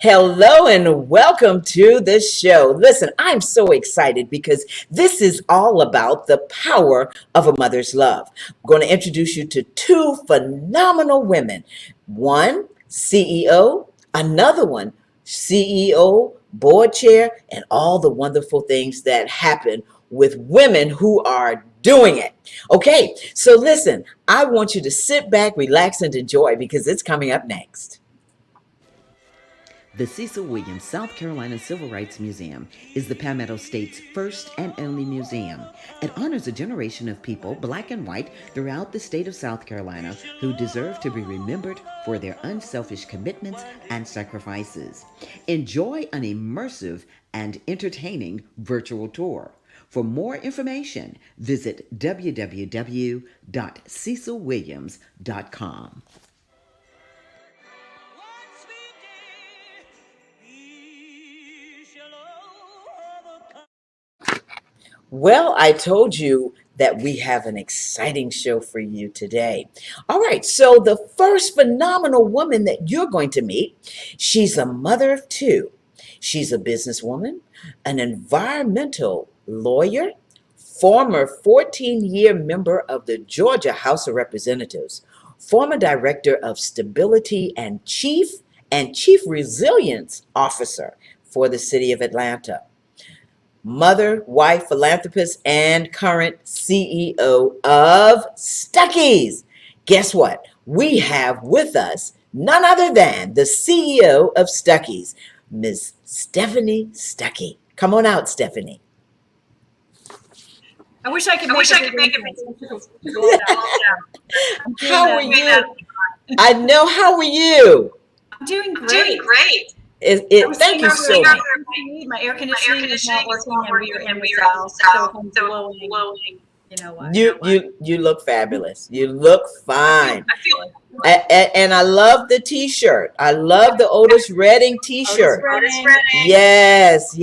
Hello and welcome to the show. Listen, I'm so excited because this is all about the power of a mother's love. I'm going to introduce you to two phenomenal women. One, CEO, another one, CEO, board chair, and all the wonderful things that happen with women who are doing it. Okay, so listen, I want you to sit back, relax, and enjoy because it's coming up next. The Cecil Williams South Carolina Civil Rights Museum is the Palmetto State's first and only museum. It honors a generation of people, black and white, throughout the state of South Carolina who deserve to be remembered for their unselfish commitments and sacrifices. Enjoy an immersive and entertaining virtual tour. For more information, visit www.cecilwilliams.com. Well, I told you that we have an exciting show for you today. All right, so the first phenomenal woman that you're going to meet, she's a mother of two. She's a businesswoman, an environmental lawyer, former 14-year member of the Georgia House of Representatives, former director of stability and chief resilience officer for the city of Atlanta. Mother, wife, philanthropist, and current CEO of Stuckey's. Guess what? We have with us none other than the CEO of Stuckey's, Ms. Stephanie Stuckey. Come on out, Stephanie. I wish I could make it. How are you? I know. How are you? I'm doing great. Thank you so much. My air conditioning is not working, and we are south, so it's blowing. You know what? You look fabulous. You look fine. I feel it. And I love the T-shirt. I love the Otis Redding T-shirt. Otis Redding. Yes.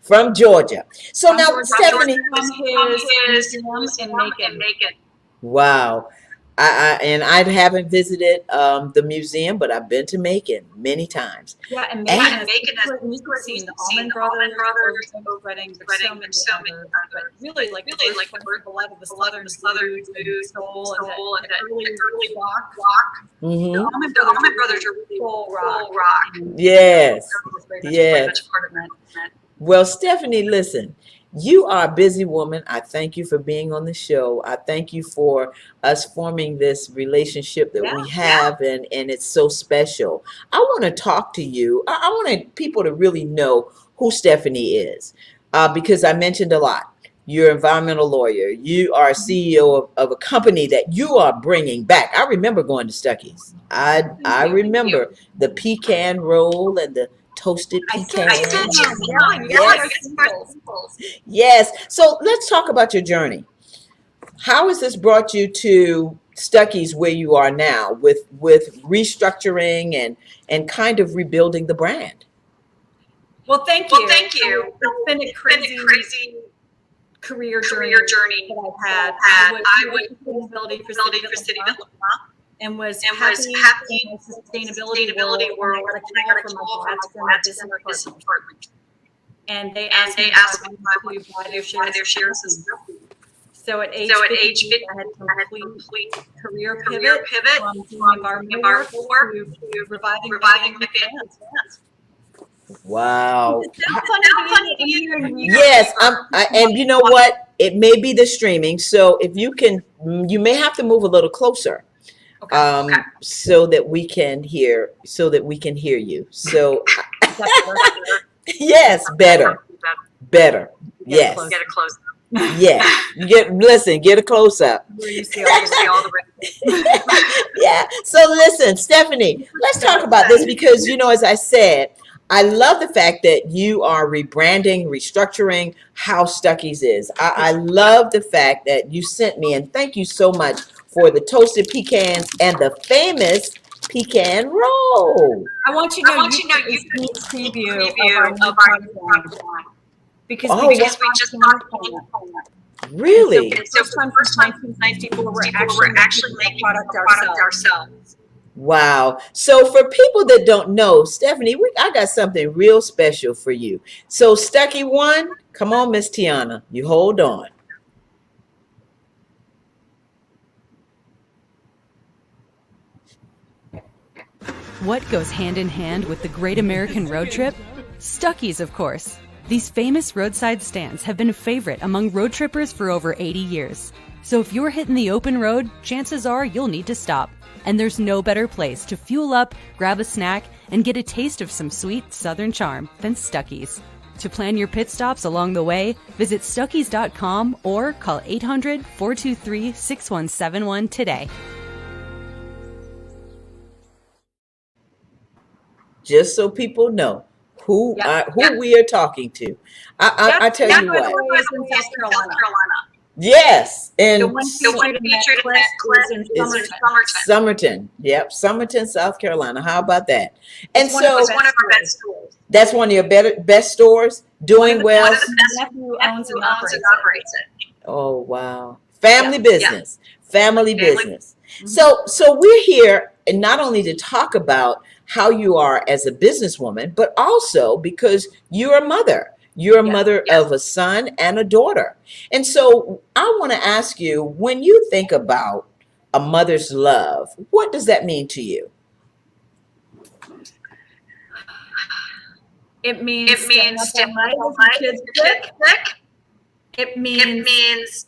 From Georgia. So now, Stephanie. And Macon. Wow. I haven't visited the museum, but I've been to Macon many times. Yeah, and Macon has seen the Allman Brothers, Redding, but so many others. But really, like a lot of the Southern food, soul, and that early rock. Mm-hmm. The Allman Brothers are really full rock. Yes. Very much part of that. Well, Stephanie, listen. You are a busy woman. I thank you for being on the show. I thank you for us forming this relationship that we have, and it's so special. I want to talk to you. I want people to really know who Stephanie is, because I mentioned a lot. You're an environmental lawyer. You are CEO of a company that you are bringing back. I remember going to Stuckey's. I remember the pecan roll and the toasted pecan. Yes. So let's talk about your journey. How has this brought you to Stuckey's where you are now with restructuring and kind of rebuilding the brand? Well, thank you. It's been a crazy career journey that I've had. I was sustainability for City of Atlanta. And was happy in the sustainability world. I got a call from my business department. And they asked me to buy their shares of Stuckey's. So at age 50, I had a complete career pivot from doing environmental work to reviving the fans. Wow. Funny. Yes. And you know what? It may be the streaming. So if you can, you may have to move a little closer. Okay. So that we can hear you. So yes, better. Yes. Get a close up. Yeah. Get a close up. Where you see all the Yeah. So listen, Stephanie, let's talk about this because, as I said, I love the fact that you are rebranding, restructuring how Stuckey's is. I love the fact that you sent me, and thank you so much for the toasted pecans and the famous pecan roll. I want you to know you can preview of our new product line. Because we just started that. Really? So for the first time since 1994, we're actually making product ourselves. Wow. So for people that don't know, Stephanie, I got something real special for you. So Stucky one, come on, Miss Tiana, you hold on. What goes hand in hand with the Great American Road Trip? Stuckies, of course. These famous roadside stands have been a favorite among road trippers for over 80 years. So if you're hitting the open road, chances are you'll need to stop. And there's no better place to fuel up, grab a snack, and get a taste of some sweet Southern charm than Stuckies. To plan your pit stops along the way, visit Stuckies.com or call 800-423-6171 today. Just so people know who we are talking to. I tell you what. In South Carolina. Yes, and The one featured in that clip is in Summerton. Yep, Summerton, South Carolina. How about that? And It's so one of our best stores. that's one of your best stores, doing well. My nephew owns and operates it. Oh wow, family Yeah. business, family business. So we're here, and not only to talk about how you are as a businesswoman, but also because you're a mother. You're a mother of a son and a daughter. And so I want to ask you, when you think about a mother's love, what does that mean to you? It means staying up all night with your kids sick. It means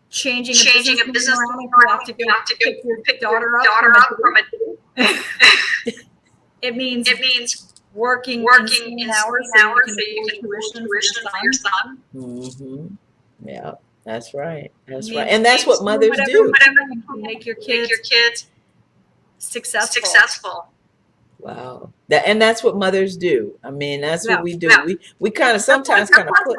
changing a business around and go out to pick your daughter up from a It means working in hours so you can tuition for your son. Mm-hmm. Yeah, that's right. That's right. And that's what mothers do. Whatever you can make your kids successful. Wow. That's what mothers do. I mean, that's what we do. We kind of sometimes kind of put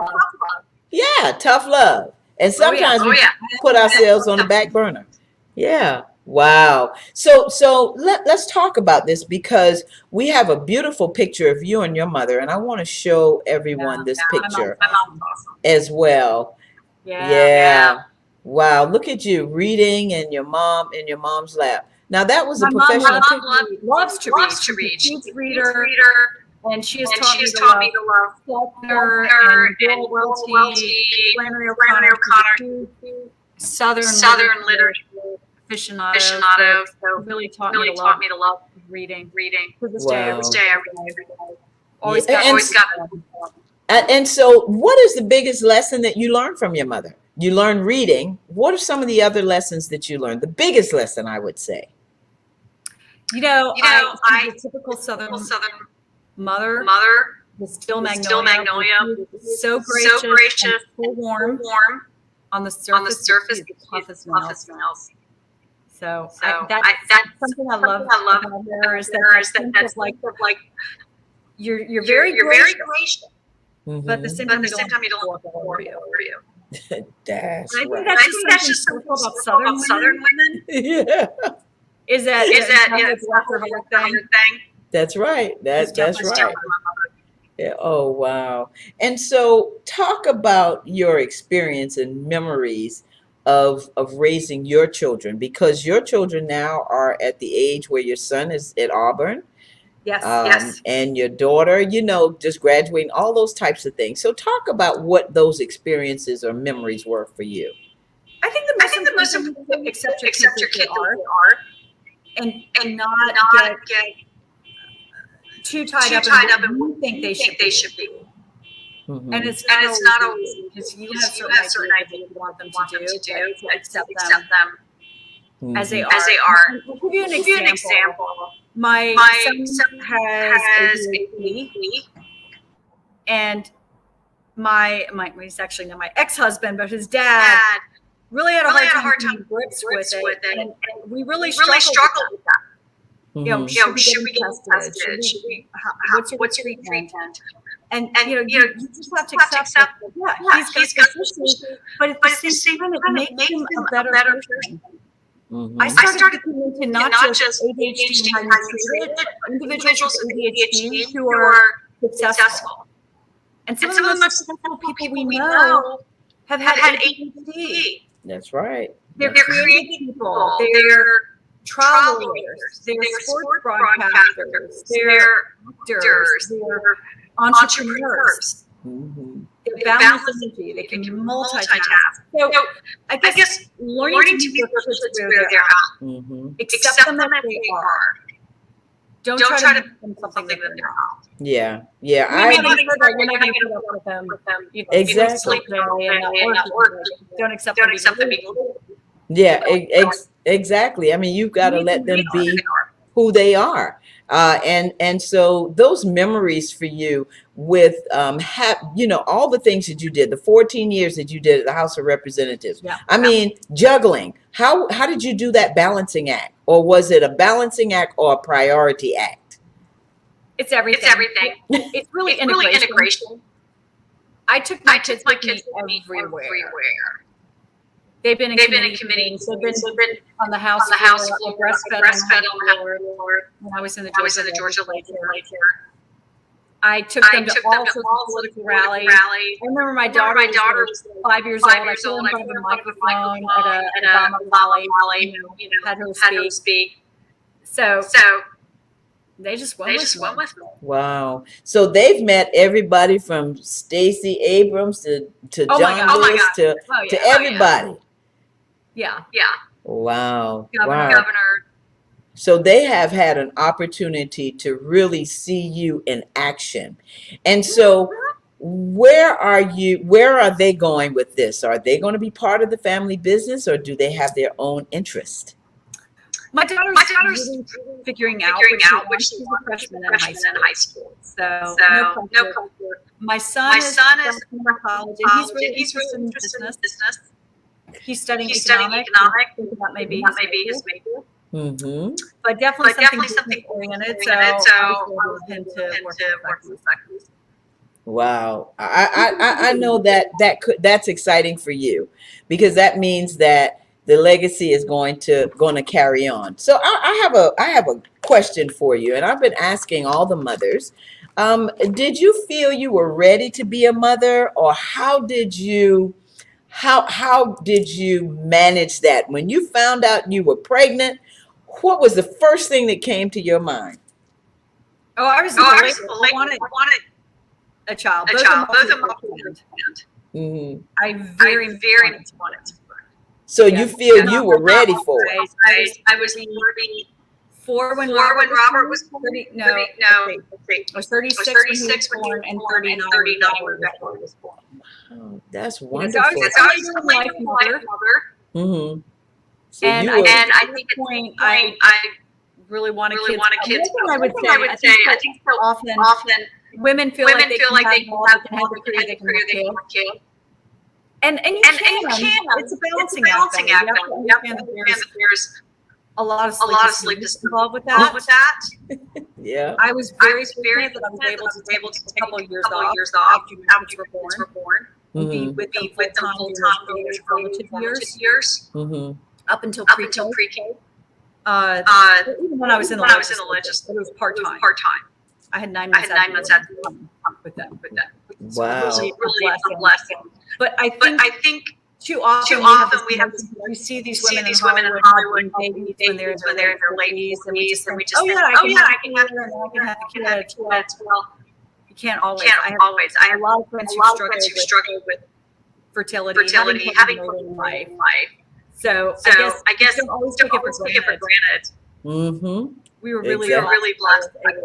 tough love. And sometimes we put ourselves on the back burner. Yeah. Wow. So let's talk about this, because we have a beautiful picture of you and your mother, and I want to show everyone this picture My mom's awesome. as well. Yeah. Wow. Look at you reading and your mom in your mom's lap. Now that was a professional picture. My mom loves to read. She's a huge reader, and she has taught me to love Faulkner and Bill Welty, Flannery O'Connor, Southern literature aficionado. So really taught me to love reading. To this day, every day. Always got. And so what is the biggest lesson that you learned from your mother? You learned reading. What are some of the other lessons that you learned? The biggest lesson, I would say. I the typical Southern mother was still Magnolia. So gracious, and so warm. On the surface, the toughest nails. So that's something I love about her, is that that's like you're very gracious. Mm-hmm. But at the same time, you don't walk all over you. That's I think right. that's just something about Southern women. Yeah. Is that it's not her thing. That's right. That's right. Yeah. Oh, wow. And so talk about your experience and memories of raising your children, because your children now are at the age where your son is at Auburn. Yes. And your daughter, just graduating, all those types of things. So talk about what those experiences or memories were for you. I think the most important, accept your kids are, and not get too tied up in what you think they should be. Mm-hmm. And it's not always, because you have certain ideas you want them to do, but accept them as they are. I'll give you an example. My son has ADHD, and he's actually not my ex-husband, but his dad really had a hard time getting grips with it, and we really struggled with that. Should we get tested? What's your treatment? And you just have to accept that, he's got this issue, but at the same time, it makes him a better person. Mm-hmm. I started looking into not just ADHD and how you treat it, individuals with ADHD who are successful. And some of the most successful people we know have had ADHD. That's right. They're creative people. trial lawyers, they're sports broadcasters, they're actors, they're entrepreneurs. Mm-hmm. They balance energy. They can multitask. So I guess learning to be privileged where they're at. Mm-hmm. Accept them as they are. Don't try to make them something that they're not. Yeah. You're not going to put up with them. Exactly. Don't accept them. Yeah, exactly. I mean, you've got to let them be who they are. And so those memories for you with, all the things that you did, the 14 years that you did at the House of Representatives. Yeah. I mean, juggling. How did you do that balancing act? Or was it a balancing act or a priority act? It's everything. It's really integration. I took my kids with me everywhere. They've been in committee meetings. They've been on the House floor. Breastfed on the floor. When I was in the Georgia legislature. I took them to all sorts of political rallies. I remember my daughter was 5 years old. I put her in front of a microphone at a Obama rally, had her speak. So they just went with me. Wow. So they've met everybody from Stacey Abrams to John Lewis to everybody. Yeah. Wow. Governor. So they have had an opportunity to really see you in action. And so where are they going with this? Are they going to be part of the family business, or do they have their own interest? My daughter's really figuring out which she's a freshman in high school. So no pressure. My son is in college, and he's really interested in business. He's studying economics. That may be his major. Mm-hmm. But definitely something oriented. So I was able to work with faculty. Wow. I know that's exciting for you, because that means that the legacy is going to carry on. So I have a question for you, and I've been asking all the mothers. Did you feel you were ready to be a mother, or how did you manage that when you found out you were pregnant? What was the first thing that came to your mind? I wanted a child. Both of them. Mm-hmm. I very wanted to. So you feel you were ready for it? I was 34 when Robert was born. I was 36 when he was born, and 39 when Robert was born. Oh, that's wonderful. I was a life mother. Mm-hmm. So and I think at the point I really want kids. I would say I think so often women feel like they can have the career they can have kids. And you can. It's a balancing act. You have to understand that there's a lot of sleeplessness involved with that. Yeah. I was very fortunate that I was able to take a couple of years off after my kids were born. And be with them full-time during their formative years. Mm-hmm. Up until pre-K. Even when I was in the legislature, it was part-time. I had 9 months with them. Wow. Really a blessing. But I think too often we have we see these women in Hollywood babies when they're in their late 40s, and we just think, I can have the kid at 12. You can't always. I have a lot of friends who struggle with fertility, having children in life. So I guess don't always take it for granted. Mm-hmm. We were really blessed to have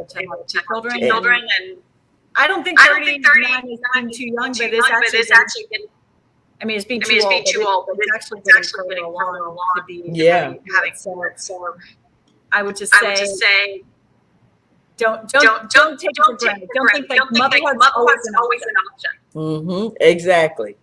children, and I don't think 39 is being too young, but it's actually been. I mean, it's being too old, but it's actually getting further along to be having so. I would just say, don't take it for granted. Don't think that motherhood's always an option. Mm-hmm. Exactly.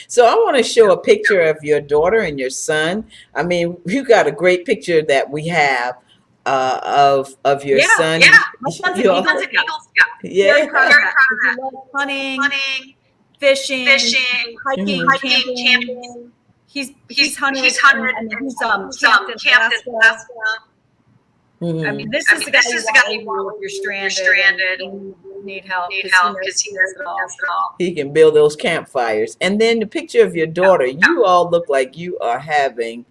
So I want to show a picture of your daughter and your son. I mean, you got a great picture that we have of your son. Yeah, my son's an Eagle Scout. Yeah. Very proud of that. He loves hunting, fishing, hiking, camping. He's hunted. He's camped in Alaska. Mm-hmm. I mean, this is the guy you want if you're stranded and need help because he knows it all. He can build those campfires. And then the picture of your daughter, you all look like you are having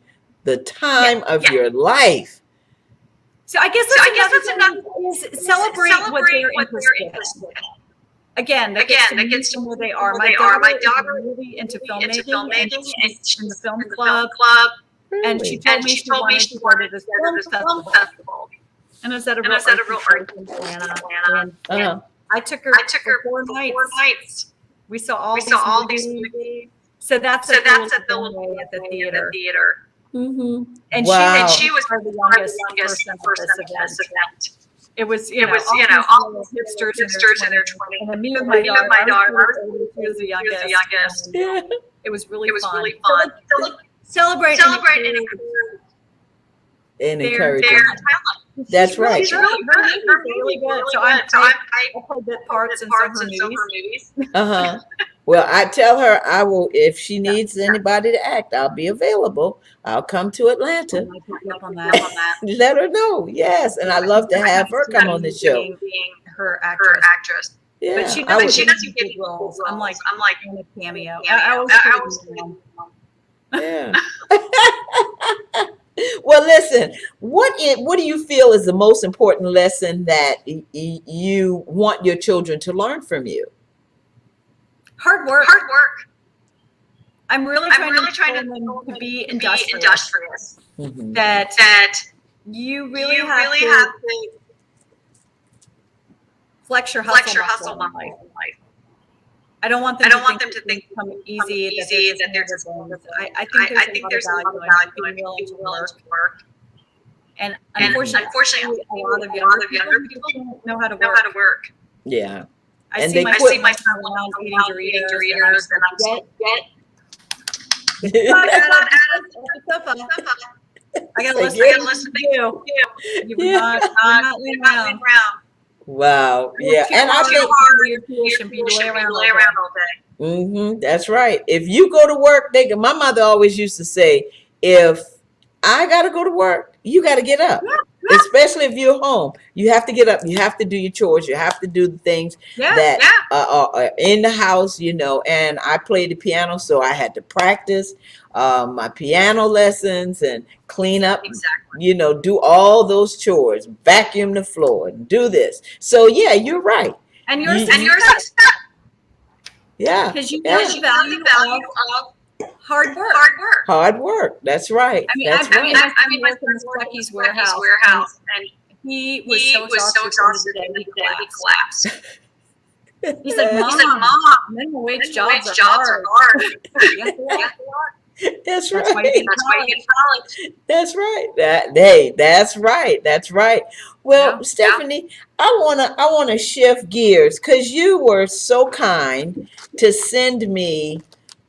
the time of your life. So I guess that's another thing is celebrate what they're interested in. Again, that gets to where they are. My daughter is really into filmmaking, and she's in the film club. And she told me she wanted to go to this film festival. And it was at a real art in Atlanta. And I took her for 4 nights. We saw all these movies. So that's at the theater. Mm-hmm. And wow. she was the youngest person at this event. It was all those hipsters in their 20s. And then me and my daughter, she was the youngest. Yeah. It was really fun. So celebrate and encourage their talent. That's right. She's really good. So I played the parts in some of her movies. Well, I tell her I will, if she needs anybody to act, I'll be available. I'll come to Atlanta. Let her know. Yes. And I'd love to have her come on the show. Being her actress. Yeah. But she doesn't get roles. I'm like in a cameo. I always yeah. Well, listen, what do you feel is the most important lesson that you want your children to learn from you? Hard work. I'm really trying to be industrious. Mm-hmm. That you really have to flex your hustle in life. I don't want them to think it's easy that they're just I think there's a lot of value in being willing to work. And unfortunately, a lot of younger people don't know how to work. Yeah. I see my son around eating Doritos, and I'm I gotta listen to you. You're not laying around. Wow. Yeah. And I think be lay around all day. Mm-hmm. That's right. If you go to work, my mother always used to say, if I gotta go to work, you gotta get up. Especially if you're home, you have to get up. You have to do your chores. You have to do the things that are in the house, and I played the piano, so I had to practice my piano lessons and clean up, do all those chores, vacuum the floor, and do this. So yeah, you're right. And yours, yeah, because you know the value of hard work. That's right. My son worked in Stucky's warehouse, and he was so exhausted that he collapsed. He's like, Mom, minimum wage jobs are hard. That's right. That's why you get college. That's right. That's right. Well, Stephanie, I wanna shift gears because you were so kind to send me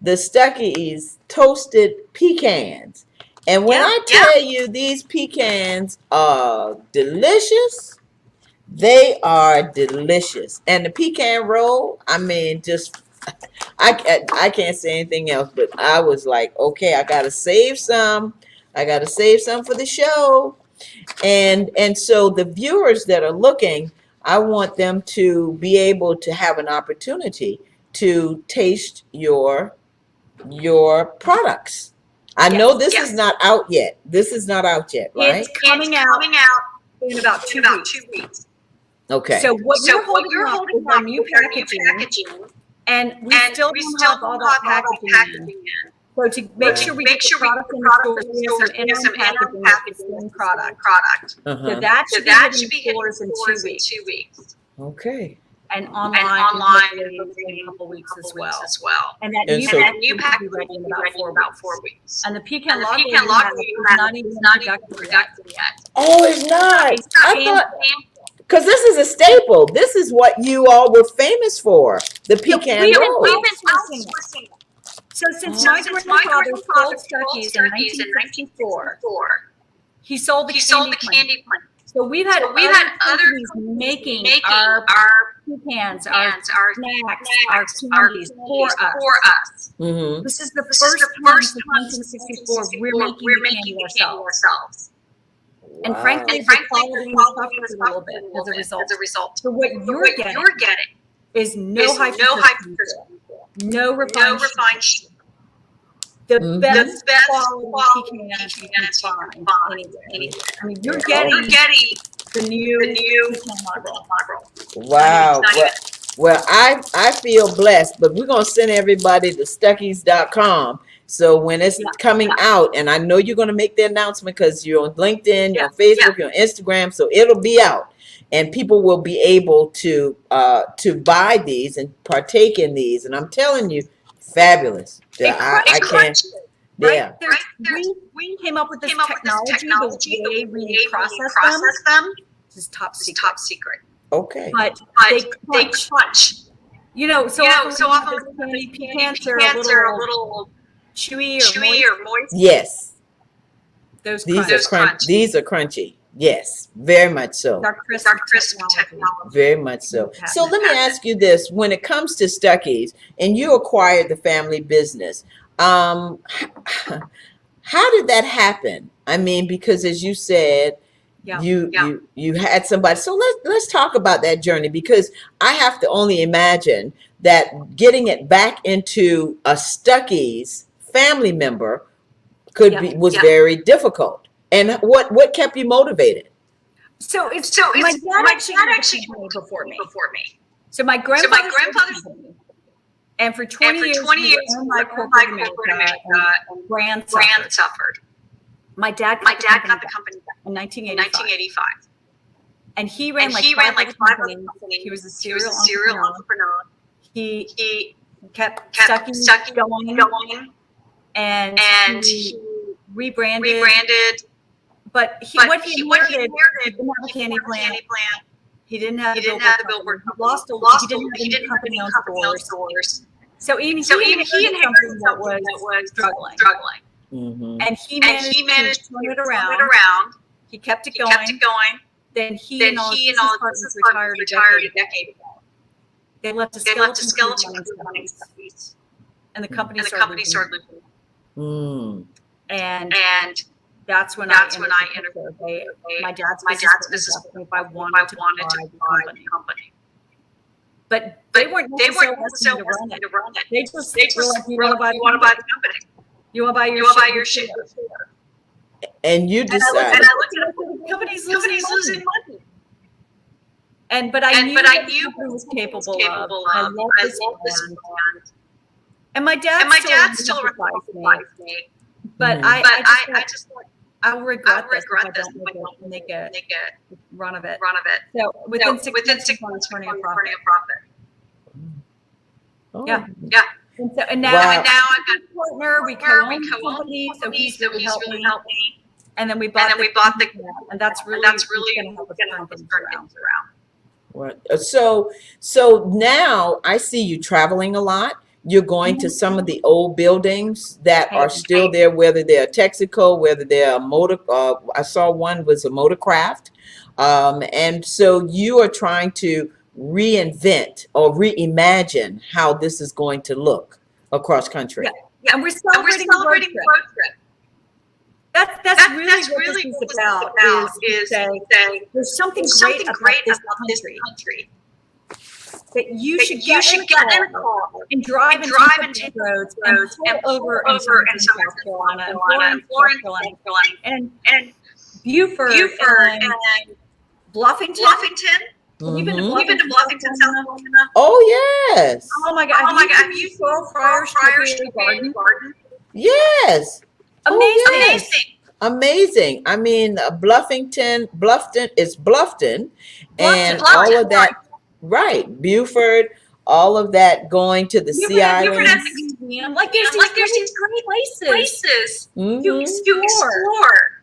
the Stucky's toasted pecans. And when I tell you these pecans are delicious, they are delicious. And the pecan roll, I mean, just I can't say anything else, but I was like, okay, I gotta save some for the show. And so the viewers that are looking, I want them to be able to have an opportunity to taste your products. I know this is not out yet. This is not out yet, right? It's coming out in about 2 weeks. Okay. So what you're holding up is our new packaging, and we still don't have all that packaging in. So to make sure we get the product in the stores and some packaging is the same product. So that should be hitting stores in 2 weeks. Okay. And online in a couple weeks as well. And that new package will be ready in about 4 weeks. And the pecan latte is not even productive yet. Oh, it's not. I thought, because this is a staple. This is what you all were famous for, the pecan roll. We've been outsourcing. So since my grandfather sold Stucky's in 1964, he sold the candy plant. So we've had other companies making our pecans, our snacks, our candies for us. Mm-hmm. This is the first time since 1964 we're making the candy ourselves. Wow. And frankly, the quality suffers a little bit as a result. So what you're getting is no high fructose, no refined sugar. the Mhm. best The best quality pecans you can find anywhere. I mean, you're getting the new pecan model. Wow. Well, I feel blessed, but we're gonna send everybody to Stuckies.com. So when it's coming out, and I know you're gonna make the announcement because you're on LinkedIn, you're on Facebook, you're on Instagram, so it'll be out, and people will be able to buy these and partake in these. And I'm telling you, fabulous. I can't. Yeah. We came up with this technology, the way we process them. This is top secret. Okay. But they crunch. You know, so often the pecans are a little chewy or moist. Yes. Crunch. These are crunchy. Yes, very much so. Our crisp technology. Very much so. So let me ask you this: when it comes to Stuckies, and you acquired the family business, how did that happen? I mean, because as you said, you had somebody. So let's talk about that journey, because I have to only imagine that getting it back into a Stuckies family member was very difficult. And what kept you motivated? So my dad actually came before me. So my grandfather's company. And for 20 years, we were in my corporate America, and brand suffered. My dad got the company in 1985. And he ran like five companies. He was a serial entrepreneur. He kept Stuckies going. And he rebranded. But what he inherited, he didn't have a candy plant. He didn't have the billboard. He didn't have any company-owned stores. So even he inherited something that was struggling. Mm-hmm. And he managed to turn it around. He kept it going. Then he and all his partners retired a decade ago. They left a skeleton running Stuckies. And the company started losing. Mm. And that's when I entered. My dad's business asked me if I wanted to buy the company. But they weren't so asking to run it. They just were like, you want to buy the company? You want to buy your share? And you decided. And I looked at the company's losing money. But I knew the company was capable of. I love this brand. And my dad still advised me. But I just I'll regret this if I don't make a run of it. So within 6 months, I was turning a profit. Oh. Yeah. And now I've got a partner. We co-own the company, so he's really helped me. And then we bought the and that's really going to help us turn things around. Right. So now I see you traveling a lot. You're going to some of the old buildings that are still there, whether they're Texaco, whether they're a motor. I saw one was a Motorcraft, and so you are trying to reinvent or reimagine how this is going to look across country. Yeah. And we're celebrating the road trip. That's really what this is about. Is say there's something great about this country. That you should get in a car and drive into roads and pull over in South Carolina and Florence, North Carolina, and Beaufort and Bluffington. Mm-hmm. You've been to Bluffington, South Carolina? Oh yes. Oh my God! Have you seen Friars Garden? Yes. Amazing. Oh, yes. Amazing. I mean, Bluffton, and all of that. Right, Beaufort, all of that, going to the Sea Islands. Museum. Like there's these great places Mm-hmm. to explore.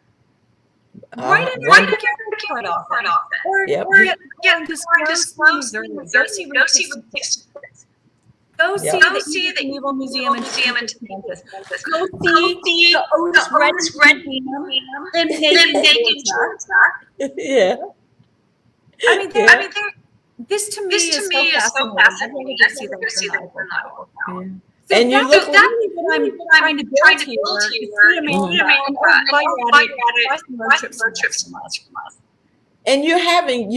Right in the Carrington often. Or go see the Naval Museum in Kansas. Go see the Otis Red Museum in Georgia. Yeah. I mean, this to me is so fascinating. I'd rather go see them for now. So and you look really what I'm trying to build here is see America and buy road trips from us. And you're having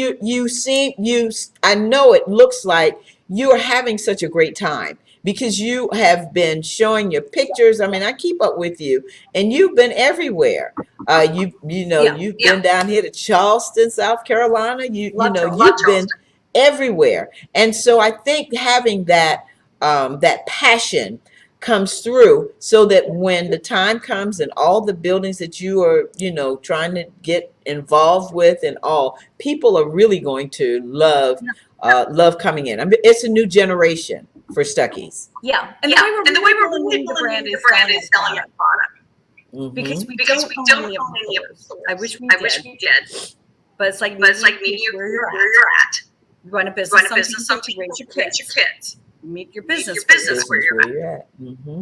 I know it looks like you are having such a great time, because you have been showing your pictures. I mean, I keep up with you, and you've been everywhere. You've been down here to Charleston, South Carolina. You've been everywhere, and so I think having that passion comes through, so that when the time comes and all the buildings that you are, trying to get involved with and all, people are really going to love coming in. I mean, it's a new generation for Stuckey's. Yeah, and the way we're really building the brand is selling our product. Because we don't own any of the stores. I wish we did. But it's like meeting you where you're at. Run a business, something to raise your kids. Meet your business where you're at.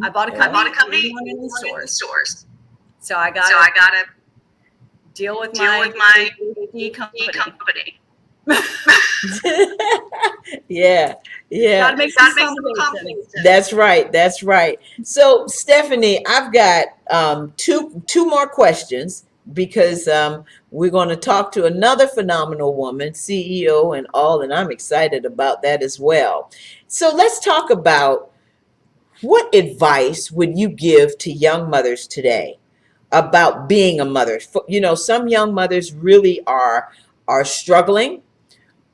I bought a company in the stores. So I got to deal with my company. Yeah. Gotta make some combinations. That's right. So Stephanie, I've got two more questions, because we're going to talk to another phenomenal woman, CEO and all, and I'm excited about that as well. So let's talk about, what advice would you give to young mothers today about being a mother? Some young mothers really are struggling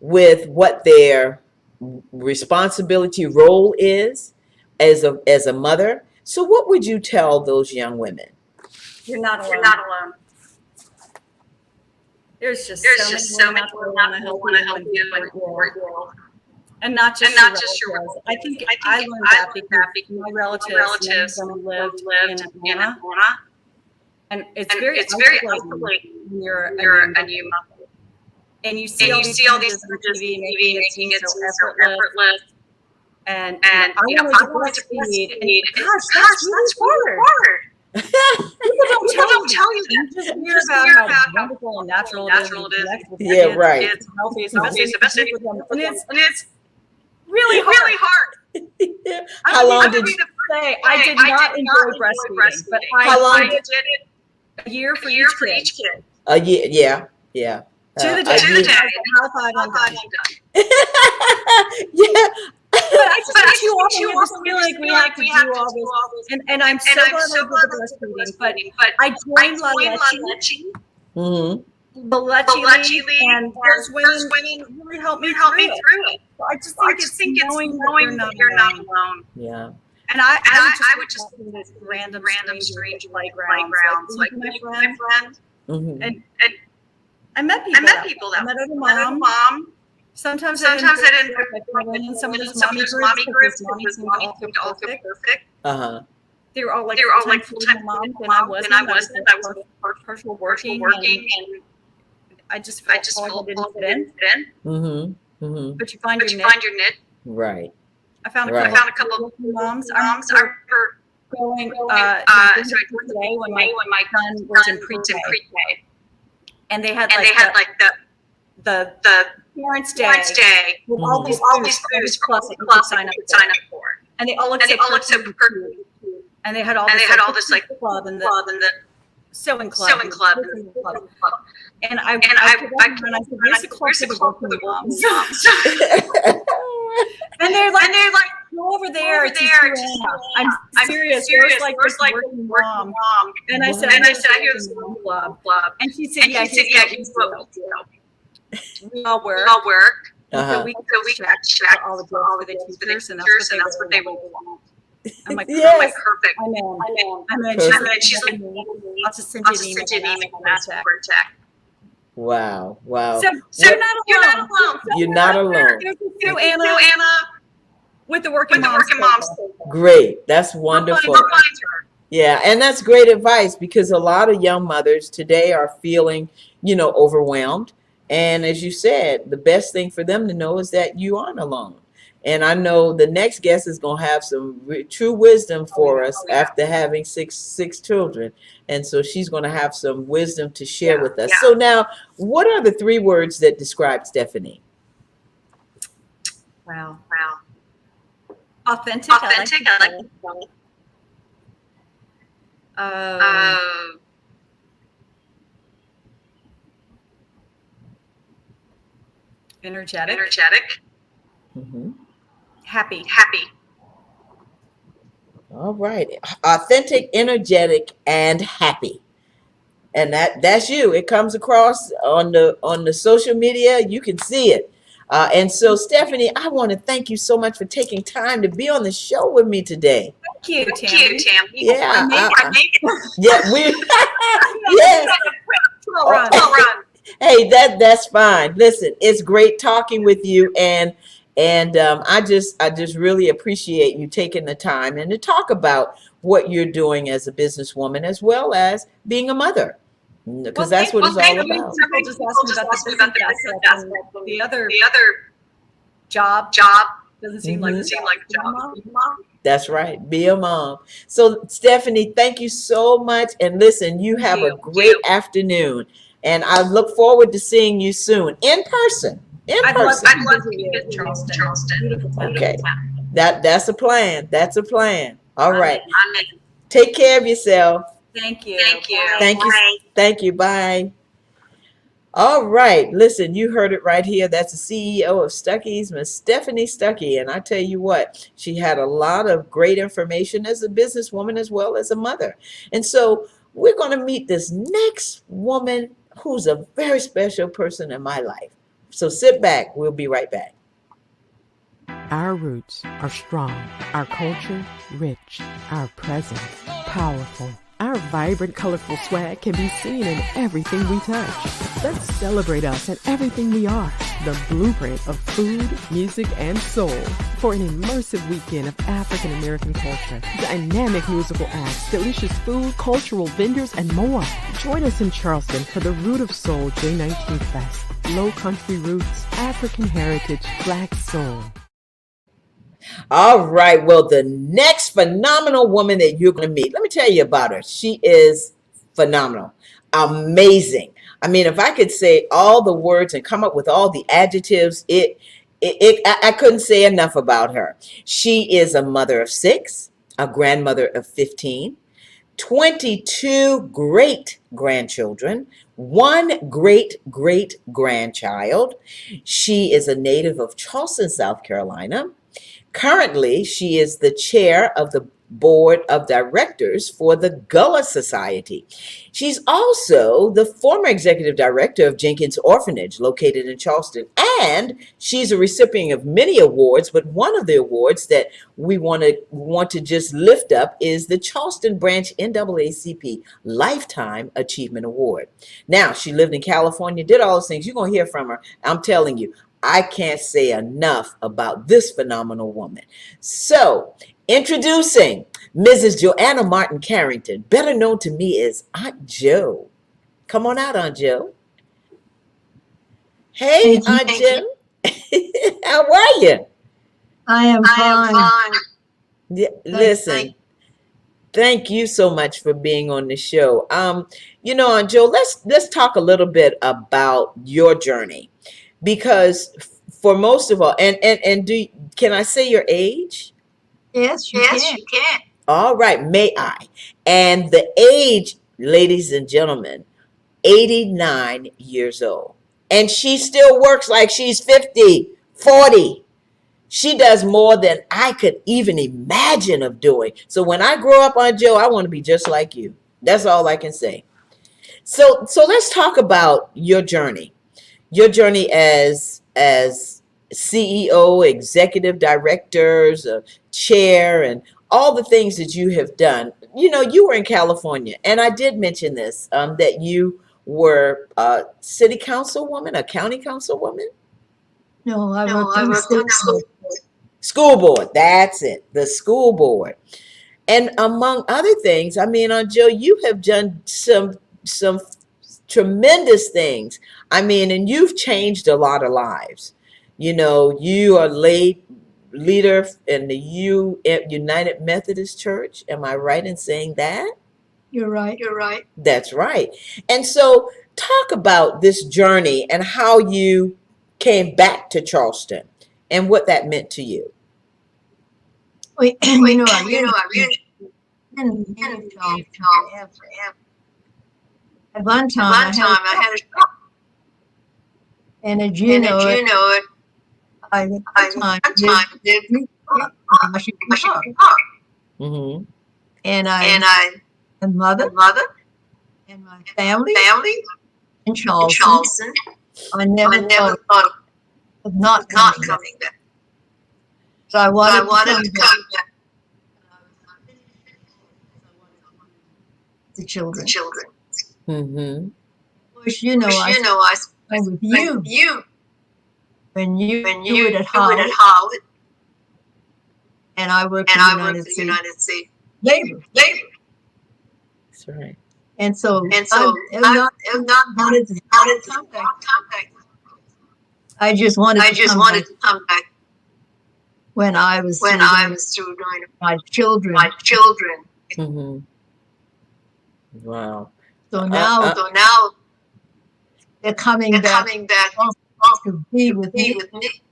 with what their responsibility role is as a mother. So what would you tell those young women? You're not alone. There's just so many people who want to help you in your world. And not just your relatives. I think I learned that because my relatives lived in Atlanta. And it's very isolating when you're a new mother. And you see all these images on TV making it seem so effortless. And I wanted to breastfeed. And gosh, that's really hard. People don't tell you that. You just hear about how wonderful and natural it is. Yeah, right. It's healthy. It's the best thing with them. And it's really hard. How long did you say? I did not enjoy breastfeeding, but I did it a year for each kid. A year, yeah. To the day. How five I'm done. Yeah. But I just feel like we have to do all this. And I'm so glad I did the breastfeeding. But I joined La Leche. The Leche League, and those women really helped me through it. So I just think it's knowing that you're not alone. Yeah. And I would just do this random strange playgrounds, like my friend. And I met people that I met other mom. Sometimes I didn't fit in some of those mommy groups because mommy seemed all perfect. They were all like full-time moms, and I wasn't. I was partial working, and I just felt I didn't fit in. But you find your niche. Right. I found a couple of moms. I remember going to today when my son was in pre-K, and they had like the Parents' Day with all these foods plus that you could sign up for, and they all accept per. And they had all this like club and the sewing club. And I said, "Where's the club for the working moms?" And they're like, "Go over there. It's Joanna." I'm serious. There's like working mom. And I said, "I hear this club." And she said, "Yeah, he's what we do. We all work. So we check all the jobs for the teachers, and that's what they want." I'm like, yes. Perfect. I'm in. She's like, I'll just send you an email and ask for a check. Wow. So you're not alone. You're not alone. There's Joanna with the working moms. Great. That's wonderful. Yeah, and that's great advice, because a lot of young mothers today are feeling, overwhelmed. And as you said, the best thing for them to know is that you aren't alone. And I know the next guest is going to have some true wisdom for us after having six children. And so she's going to have some wisdom to share with us. So now, what are the 3 words that describe Stephanie? Wow. Authentic. I like energetic. Mm-hmm. Happy. All right. Authentic, energetic, and happy. And that's you. It comes across on the social media. You can see it. And so, Stephanie, I want to thank you so much for taking time to be on the show with me today. Thank you, Tammy. Yeah, I made it. yeah, we yes. Trail run. Hey, that's fine. Listen, it's great talking with you, and I just really appreciate you taking the time and to talk about what you're doing as a businesswoman as well as being a mother, because that's what it's all about. People just asked me about the business aspect. The other job doesn't seem like a job. That's right. Be a mom. So, Stephanie, thank you so much. And listen, you have a great afternoon. And I look forward to seeing you soon in person. I'd love to visit Charleston. Okay. That's a plan. That's a plan. All right. Take care of yourself. Thank you. Thank you. Bye. All right. Listen, you heard it right here. That's the CEO of Stuckey's, Miss Stephanie Stuckey. And I tell you what, she had a lot of great information as a businesswoman as well as a mother. And so we're going to meet this next woman who's a very special person in my life. So sit back. We'll be right back. Our roots are strong, our culture rich, our presence powerful. Our vibrant, colorful swag can be seen in everything we touch. Let's celebrate us and everything we are. The blueprint of food, music, and soul. For an immersive weekend of African American culture, dynamic musical acts, delicious food, cultural vendors, and more. Join us in Charleston for the Root of Soul J19 Fest. Low country roots, African heritage, Black soul. All right. Well, the next phenomenal woman that you're going to meet, let me tell you about her. She is phenomenal, amazing. I mean, if I could say all the words and come up with all the adjectives, I couldn't say enough about her. She is a mother of 6, a grandmother of 15, 22 great grandchildren, 1 great grandchild. She is a native of Charleston, South Carolina. Currently, she is the chair of the board of directors for the Gullah Society. She's also the former executive director of Jenkins Orphanage, located in Charleston, and she's a recipient of many awards, but one of the awards that we want to just lift up is the Charleston Branch NAACP Lifetime Achievement Award. Now, she lived in California, did all those things. You're going to hear from her. I'm telling you, I can't say enough about this phenomenal woman. So, introducing Mrs. Joanna Martin Carrington, better known to me as Aunt Joe. Come on out, Aunt Joe. Hey, Aunt Joe. How are you? I am fine. Yeah, listen, thank you so much for being on the show. Aunt Joe, let's talk a little bit about your journey. Because for most of all, can I say your age? Yes, you can. All right, may I? And the age, ladies and gentlemen, 89 years old. And she still works like she's 50, 40. She does more than I could even imagine of doing. So when I grow up, Aunt Joe, I want to be just like you. That's all I can say. So let's talk about your journey. Your journey as CEO, executive directors, chair, and all the things that you have done. You were in California, and I did mention this, that you were a city councilwoman, a county councilwoman? No, I worked on the school board. That's it, the school board. And among other things, I mean, Joe, you have done some tremendous things. I mean, and you've changed a lot of lives. You are leader in the United Methodist Church. Am I right in saying that? You're right. That's right. And so talk about this journey and how you came back to Charleston and what that meant to you. I really didn't live Charleston forever. At one time, I had a shop. And as you know it, I lived in Washington Park. Mm-hmm. And and my mother mother and my family in in Charleston, Charleston. I I never never thought thought of not of not coming back. coming back. So I So I wanted to wanted come to back come back to to children. children. Mm-hmm. Of course, you know, Because, I you know, I spent with spent you with you when you when were you at were at Howard, Howard, and I worked for and the I worked United for the States United States Labor. Labor. That's right. And so And so I've I not have not wanted to wanted to come back. come back. I just wanted I to just come wanted back to come back when I was when through I doing was through doing my children. my children. Mm-hmm. Wow. So now So now they're coming they're back coming back to be with be me. with me.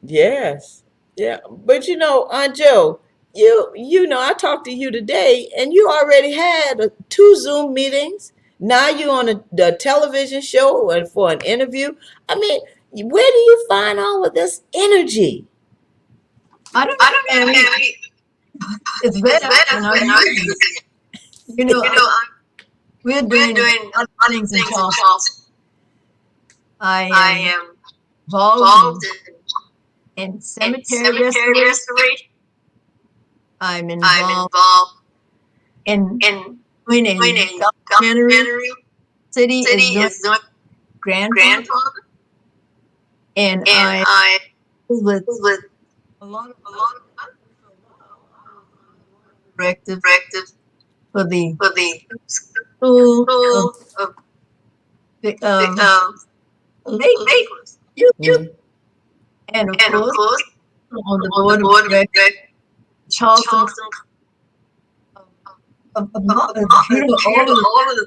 Yes. Yeah. But Aunt Joe, you know, I talked to you today and you already had 2 Zoom meetings. Now you're on the television show and for an interview. I mean, where do you find all of this energy? I don't I know, don't know, Tammy. Tammy. It's It's better better when I when I use use it. it. You know, we're We're doing doing other other things in things in Charleston. Charleston. I I am am involved involved in in cemetery cemetery restoration. restoration. I'm I'm involved involved in in doing doing a a documentary. documentary. City City is doing is doing grandfather, grandfather, and and I I with with a lot of a lot of directives directives for the for the school school of the labor, laborers. youth, Mm-hmm. and of And of course course, on the on board the of board of directors, directors, Charleston Charleston, all of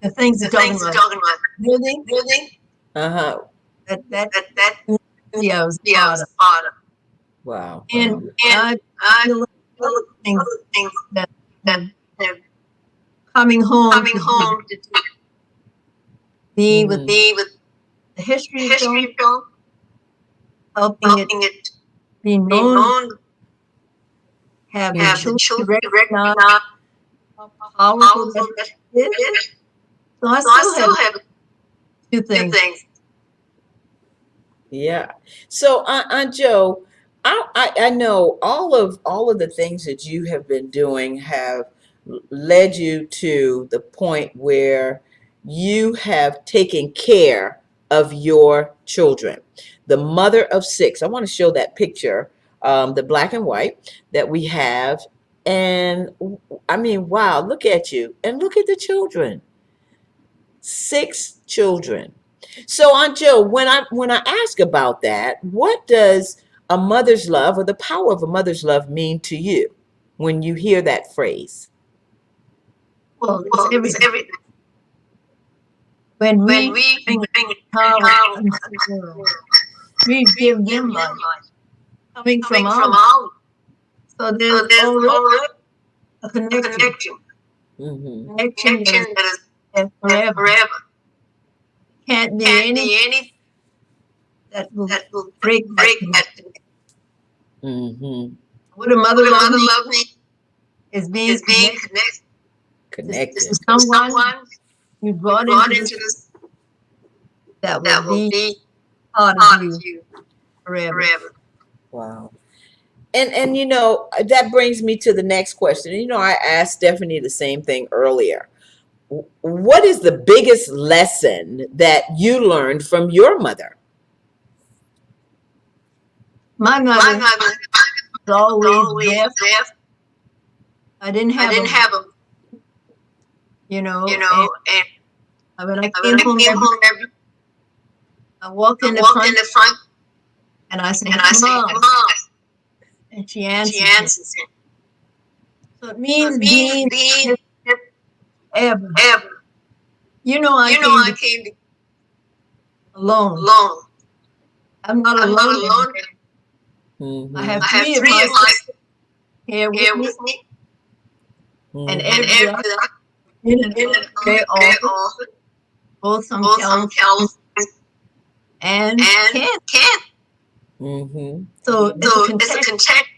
the things the you're talking things you're about, talking about, building building, Uh-huh. that that yeah, I was yeah, part was of. part of. Wow. And And I I feel other things other things that that have coming home coming to home to be Mhm. with be with the history of history film, helping it helping it be be known, known, have the have the children children recognize recognize how how powerful powerful that that is. is. So I So I still still have have two two things. things. Yeah. So, Aunt Joe, I know all of the things that you have been doing have led you to the point where you have taken care of your children. The mother of 6. I want to show that picture, the black and white that we have. And I mean, wow, look at you and look at the children. 6 children. So, Aunt Joe, when I ask about that, what does a mother's love or the power of a mother's love mean to you when you hear that phrase? Well, it's Well, it's everything. everything. When When we we bring bring a child child into the world, we give them life coming coming from from our. out, So so there's there's already already a a connection, connection Mm-hmm. connection that is that is there there forever. forever. Can't be Can't any be any that will that will break that break connection. that. Mm-hmm. What a mother What a love mother me love me is being is being connected connected to Connected. to someone someone you you brought brought into into this this that that will will be be part part of of you you forever. forever. Wow. And that brings me to the next question. I asked Stephanie the same thing earlier. What is the biggest lesson that you learned from your mother? My My mother mother was was always always there. there. I didn't I have didn't a, have a, and when I when came I home, came home every I walked in I the walked front in the front and I said, and I said, Mom, Mom, and she she answered me. answers him. So it So means it being means being ever. ever. I I came came to alone. alone. I'm not I'm not alone. alone. Mm-hmm. I have I have three of three my of my sisters here here with me, with me, and Mm-hmm. and every every in and minute very very often, often, both from both from California California and and Kent. Kent. Mm-hmm. So it's a So it's a contact contact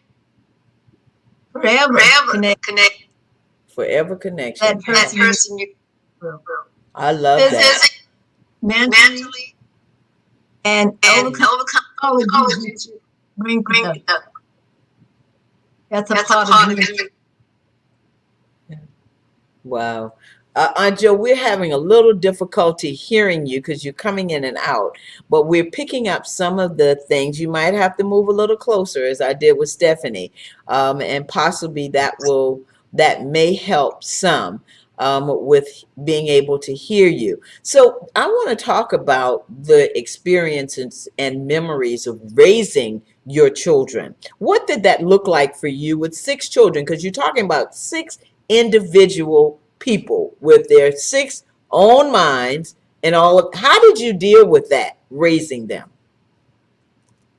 forever connect Forever connection. that person you I love that. physically, mentally, and overcome all of these bring together. That's a part of you. Wow. Aunt Joe, we're having a little difficulty hearing you because you're coming in and out, but we're picking up some of the things. You might have to move a little closer, as I did with Stephanie, and possibly that may help some with being able to hear you. So I want to talk about the experiences and memories of raising your children. What did that look like for you with 6 children? Because you're talking about 6 individual people with their 6 own minds and all of. How did you deal with that, raising them?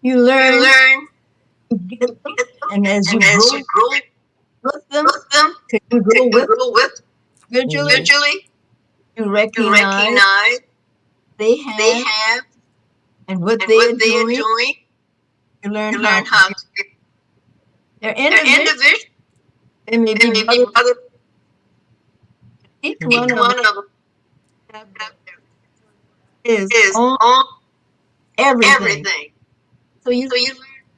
You learn, and as you grow with them, you grow with gradually, you recognize they have and what they are doing. You learn how to. They're individual. They may be other. Each one of them is on everything. So you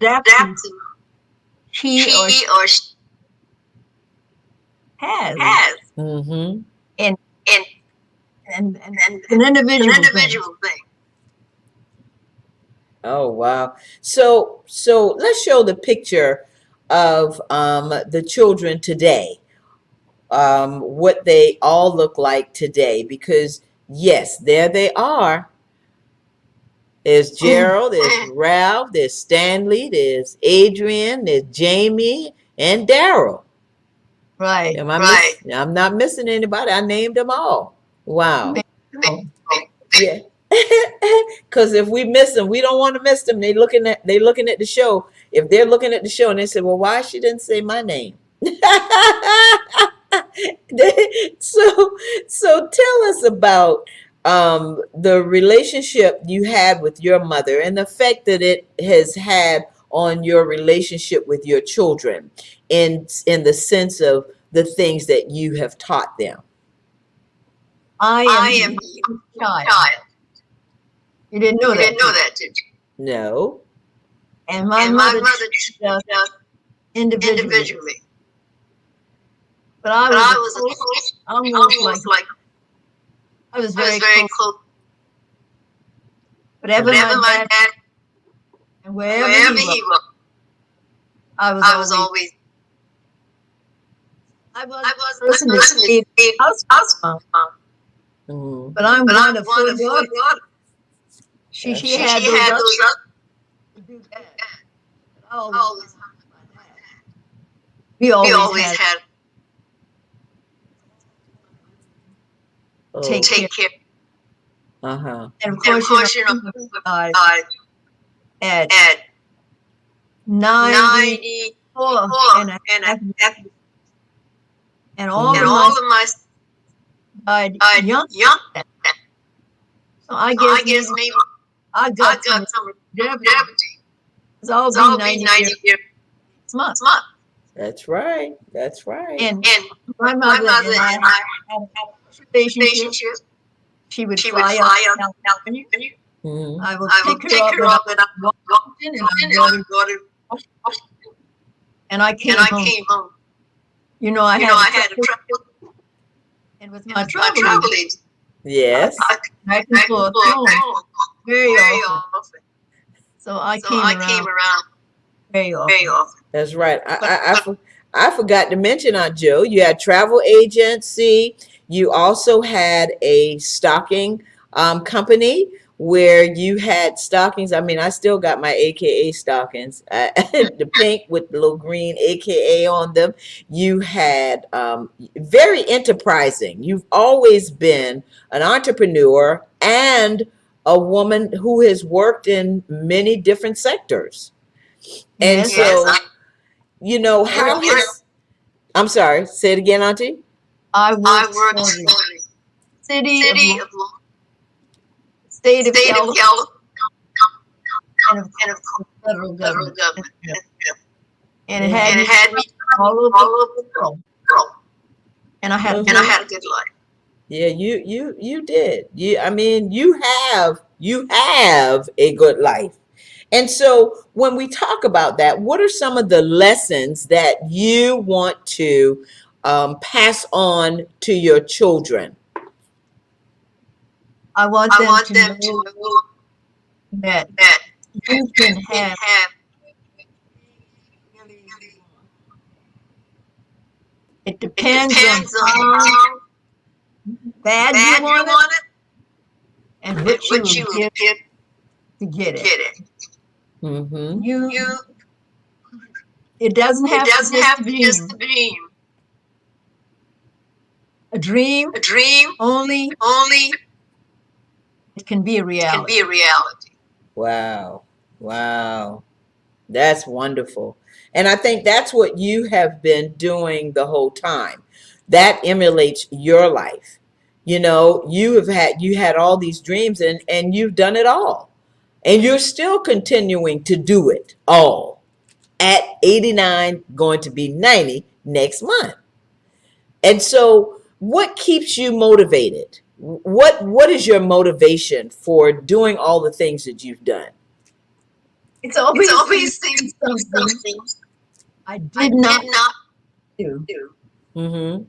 adapt to he or she has. Mm-hmm. And an individual thing. Oh, wow. So let's show the picture of the children today, what they all look like today, because yes, there they are. There's Gerald, there's Ralph, there's Stanley, there's Adrian, there's Jamie, and Daryl. Right. I'm not missing anybody. I named them all. Wow. Yeah. Because if we miss them, we don't want to miss them. They looking at the show. If they're looking at the show and they say, well, why she didn't say my name? So tell us about the relationship you had with your mother and the effect that it has had on your relationship with your children in the sense of the things that you have taught them. I am a child. You didn't know that, did you? No. And my mother does individually. But I was almost like I was very close. Whatever my dad and wherever he was, I was always. I was the person to be house mom. Mm-hmm. But I'm one of 4 daughters. She had those to do that. We always had take care. Uh-huh. And of course, you know, at 94 and all of my died young. So I guess maybe I got some longevity. It's all been 90 years. Months. That's right. And my mother and I had a relationship. She would fly out to California. Mm-hmm. I would pick her up at Washington and and I came home. You know, I had a travel. And with my travel agent. Yes. Back and forth home very often. So I came around very often. That's right. I forgot to mention, Aunt Joe, you had travel agency. You also had a stocking company where you had stockings. I mean, I still got my AKA stockings, the pink with the little green AKA on them. You had very enterprising. You've always been an entrepreneur and a woman who has worked in many different sectors. And so, you know, how has, I'm sorry, say it again, Auntie. I worked for the city of state of California and of course federal government. And it had me all over the world, and I had a good life. Yeah, you did. I mean, you have a good life. And so when we talk about that, what are some of the lessons that you want to pass on to your children? I want them to know that you can have it depends on how bad you want it and what you will give to get it. Mm-hmm. It doesn't have to just be a dream. Only it can be a reality. Wow. That's wonderful. And I think that's what you have been doing the whole time. That emulates your life. You know, you had all these dreams and you've done it all. And you're still continuing to do it all at 89, going to be 90 next month. And so what keeps you motivated? What is your motivation for doing all the things that you've done? It's always something I did not do. Mm-hmm.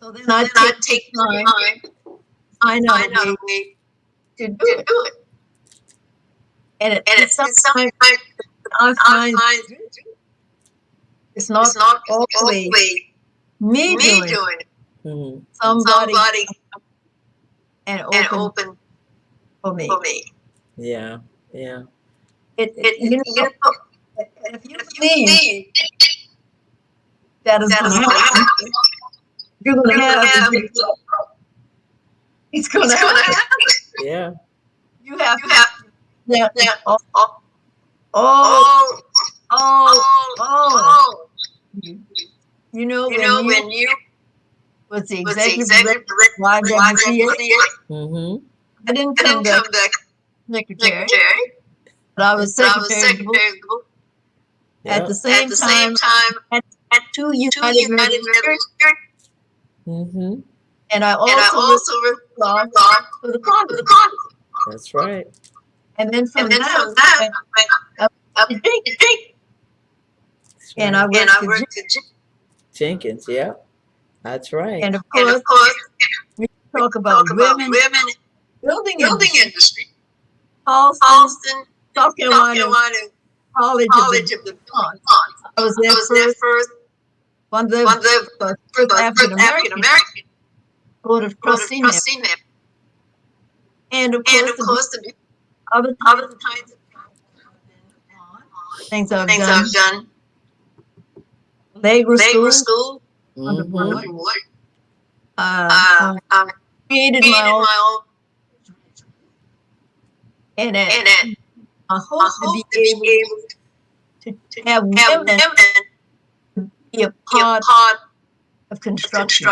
So then I take time. I know a way to do it. And it's something I find it's not always me doing it. Mm-hmm. Somebody and open for me. Yeah. If you believe that is going to happen, you're going to have it. It's going to happen. Yeah. You have You know when you was the executive director of YWCA, Mm-hmm. I didn't come back secretary, but I was secretary. At the same time, at two United Methodist Church, Mm-hmm. and I also wrote for the Congress. That's right. And then from that, I went to Jenkins. And I worked at Jenkins, yeah. That's right. And of course, we talk about women building industry. Charleston, South Carolina College of the Dawn. I was there first. One of the first African American Board of Trustee member. And of course, the other kinds of things I've done. Labor school. Mm-hmm. Created my own. And I hope to be able to have women be a part of construction.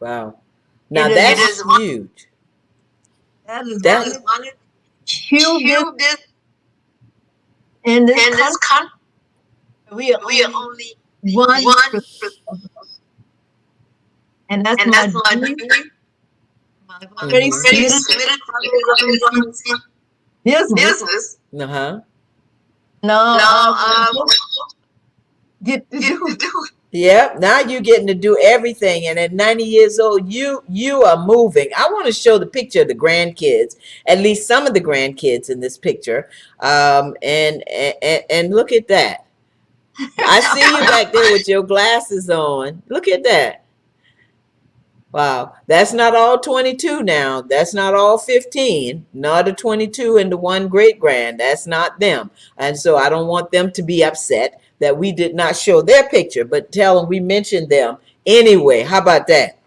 Wow. Now that's huge. That is one huge in this country. We are only one, and that's my dream. Already submitted business. Uh-huh. No, get to do it. Yeah, now you're getting to do everything. And at 90 years old, you are moving. I want to show the picture of the grandkids, at least some of the grandkids in this picture. And look at that. I see you back there with your glasses on. Look at that. Wow. That's not all 22 now. That's not all 15. Not a 22 and the one great grand. That's not them. And so I don't want them to be upset that we did not show their picture, but tell them we mentioned them anyway. How about that?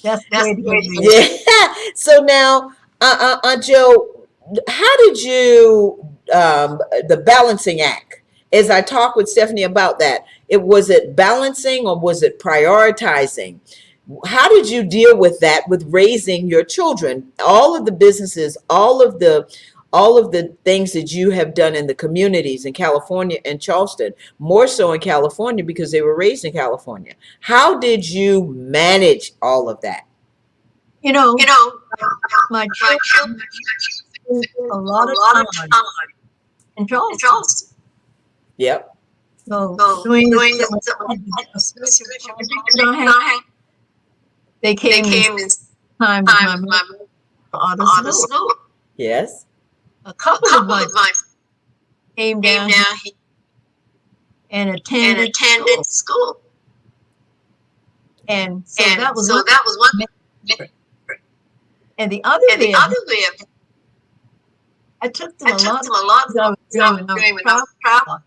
That's great. Yeah. So now, Aunt Joe, how did you, the balancing act, as I talked with Stephanie about that, was it balancing or was it prioritizing? How did you deal with that with raising your children? All of the businesses, all of the all of the things that you have done in the communities in California and Charleston, more so in California because they were raised in California. How did you manage all of that? You know, my children spent a lot of time in Charleston. Yep. So doing the they came this time with my mother to school. Yes. A couple of my came down and attended school. And so that was one. And the other way, I took them a lot of when I was traveling.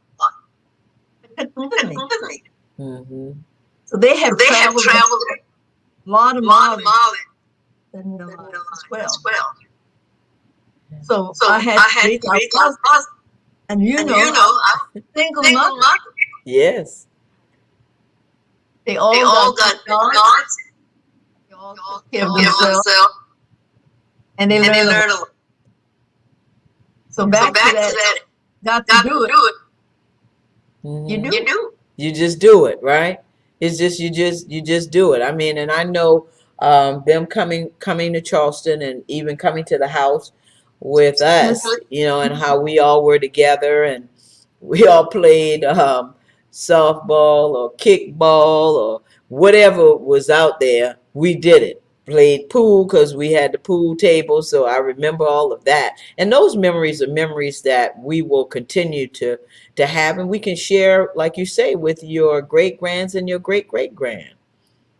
I took them with me. Mm-hmm. So they have traveled a lot of miles as well. So I had and you know, single mother. Yes. They all got dogs. They all took care of themselves. And they learned a lot. So back to that, got to do it. Mm-hmm. You do. You just do it, right? It's just you just do it. I mean, and I know them coming to Charleston and even coming to the house with us, you know, and how we all were together and we all played softball or kickball or whatever was out there. We did it. Played pool because we had the pool table. So I remember all of that. And those memories are memories that we will continue to have. And we can share, like you say, with your great-grands and your great-great-grand.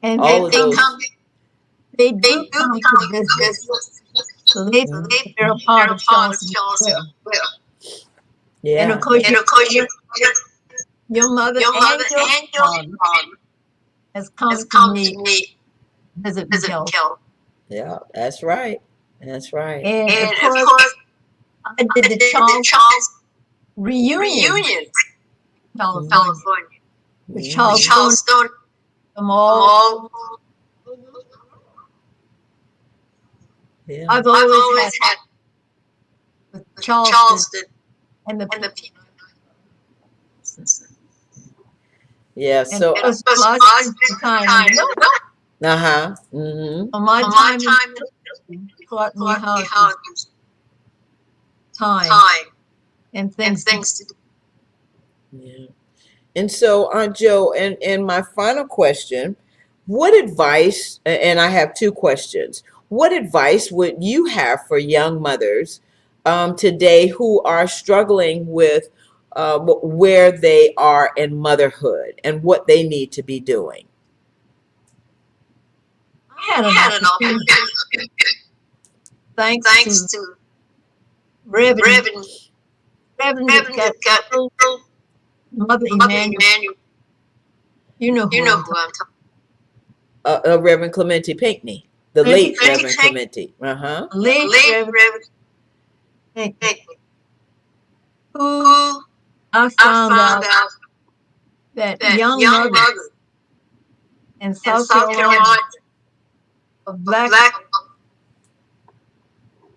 And all of those. They do come to visit. So they're a part of Charleston as well. Yeah. And of course, your mother and your father has come to me visit Michelle. Yeah, that's right. That's right. And of course, I did the Charles reunion. California. With Charleston. Yeah. I've always had with Charleston and the people. Yeah, so time. Mm-hmm. On my time taught me how time and things to do. Yeah. And so, Aunt Joe, and my final question, what advice, and I have two questions, what advice would you have for young mothers today who are struggling with where they are in motherhood and what they need to be doing? I had an opportunity. Thanks to Reverend Mother Emmanuel. You know who I'm talking. Reverend Clementi Pinckney, the late Reverend Clementi. Late Reverend Pinckney. Who I found out that young mothers in South Carolina of black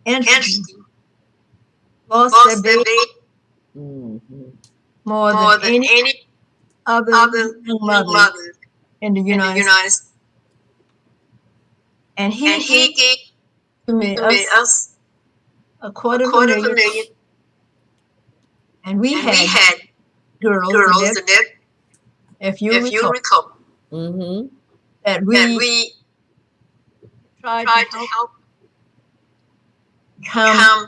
entity lost their baby more than any other young mothers in the United States. And he gave to me us a quarter of a million. And we had girls in there, if you recall, that we tried to help come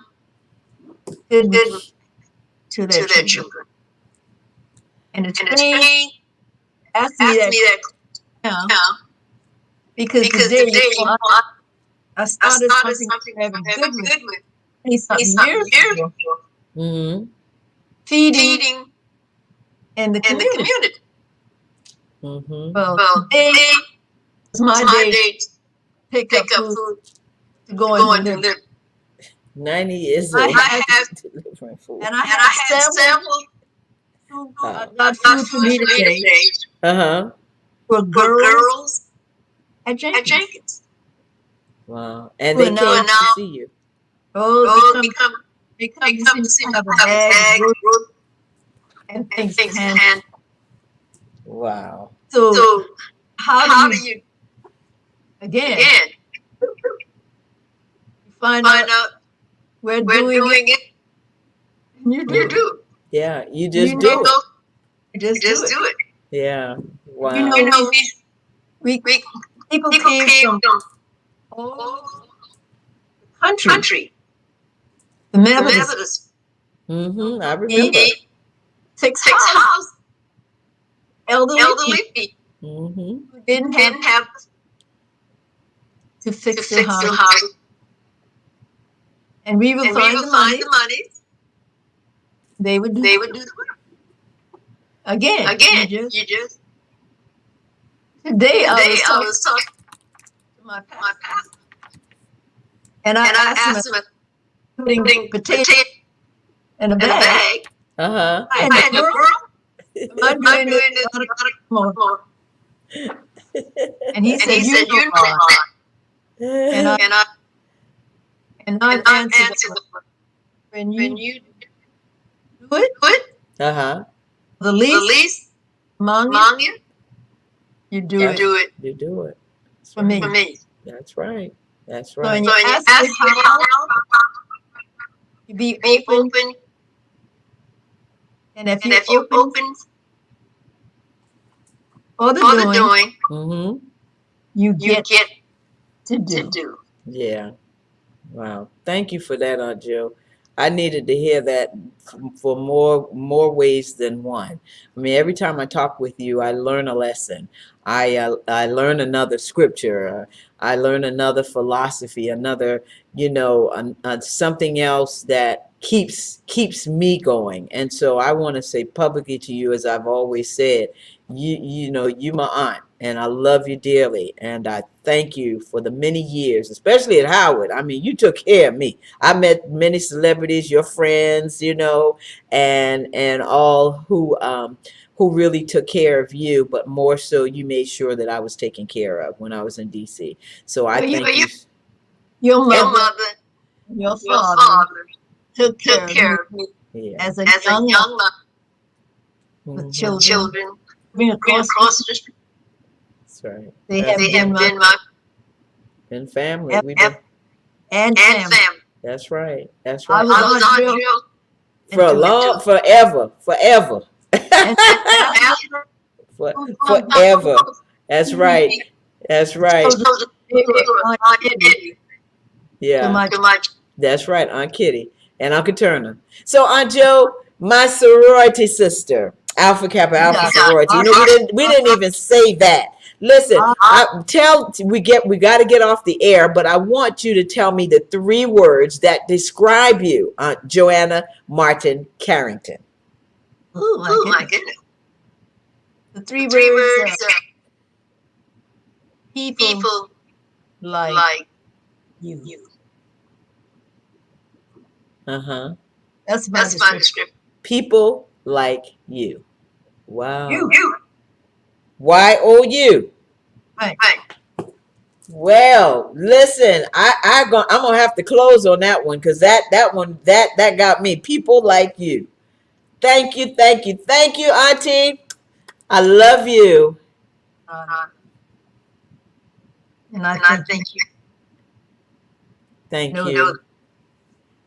good to their children. And it's funny, asked me that now, because the day I started something very good with some years ago, feeding in the community. Well, today is my day to pick up food to go and deliver. 90 years I old. have delivering food. And I had several food for me today for girls at Jenkins. Wow. And they came to see you. Oh, They come to see have a bag, group, and things to hand. Wow. So how do you again find out we're doing it? You do. Yeah, you just do it. You just do it. Yeah. Wow. You know, we people came from all country. The Methodist. Mm-hmm. I remember. 6 house. Elderly people Mm-hmm. who didn't have to fix their house. And we would find the money. They would do the work. Again, you just today I was talking to my pastor, and I asked him putting potato in a bag. Uh-huh. I had no girl. I'm doing this more. And he said, you know, and I answered, when you do it, Uh-huh. the least among you, you do it. You do it. That's For right. me. That's right. That's So right. when you ask me how, you be open. And if you open for the doing, Mm-hmm. you get to do. Yeah. Wow. Thank you for that, Aunt Joe. I needed to hear that for more ways than one. I mean, every time I talk with you, I learn a lesson. I learn another scripture. I learn another philosophy, another, something else that keeps me going. And so I want to say publicly to you, as I've always said, you my aunt, and I love you dearly, and I thank you for the many years, especially at Howard. I mean, you took care of me. I met many celebrities, your friends, and all who really took care of you, but more so you made sure that I was taken care of when I was in DC. So I thank you. Your mother, your father took care of me as a young mother with children. Being across the street. That's right. They have been family. And family. That's right. That's I right. was on drill forever. Forever. That's right. That's right. Yeah. That's right, Aunt Kitty and Uncle Turner. So Aunt Joe, my sorority sister, Alpha Kappa Alpha sorority. We didn't even say that. Listen, we got to get off the air, but I want you to tell me the 3 words that describe you, Aunt Joanna Martin Carrington. Oh my goodness. The 3 words are people like you. Uh-huh. That's my description. People like you. Wow. You. YOU. Right. Well, listen, I'm gonna have to close on that one because that got me. People like you. Thank you, Auntie. I love you. And I thank you. Thank you.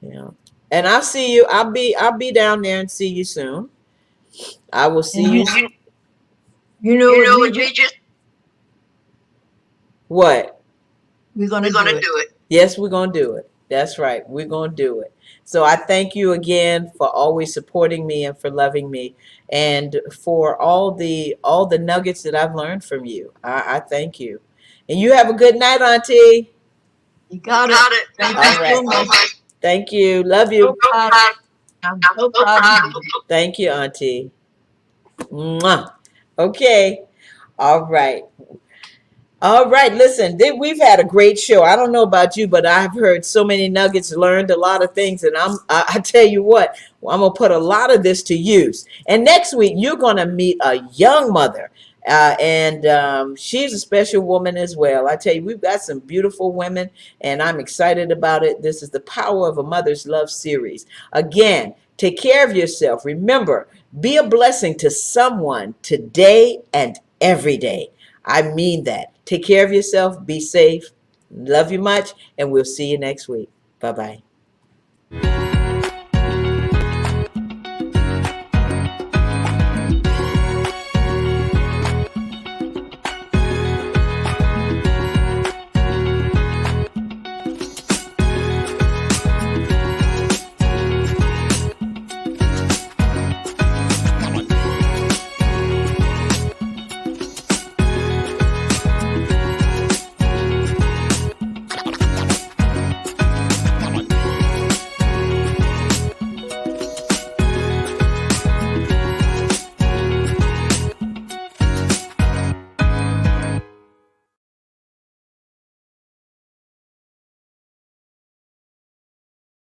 Yeah. And I'll see you. I'll be down there and see you soon. I will see you. You know what we just what? We're gonna do it. Yes, we're gonna do it. That's right. We're gonna do it. So I thank you again for always supporting me and for loving me and for all the nuggets that I've learned from you. I thank you. And you have a good night, Auntie. You got it. Thank you so much. Thank you. Love you. I'm so proud of you. Thank you, Auntie. Mwah. Okay. All right. Listen, we've had a great show. I don't know about you, but I've heard so many nuggets, learned a lot of things, and I tell you what, I'm gonna put a lot of this to use. And next week, you're gonna meet a young mother And she's a special woman as well. I tell you, we've got some beautiful women, and I'm excited about it. This is the Power of a Mother's Love series. Again, take care of yourself. Remember, be a blessing to someone today and every day. I mean that. Take care of yourself. Be safe. Love you much, and we'll see you next week. Bye-bye.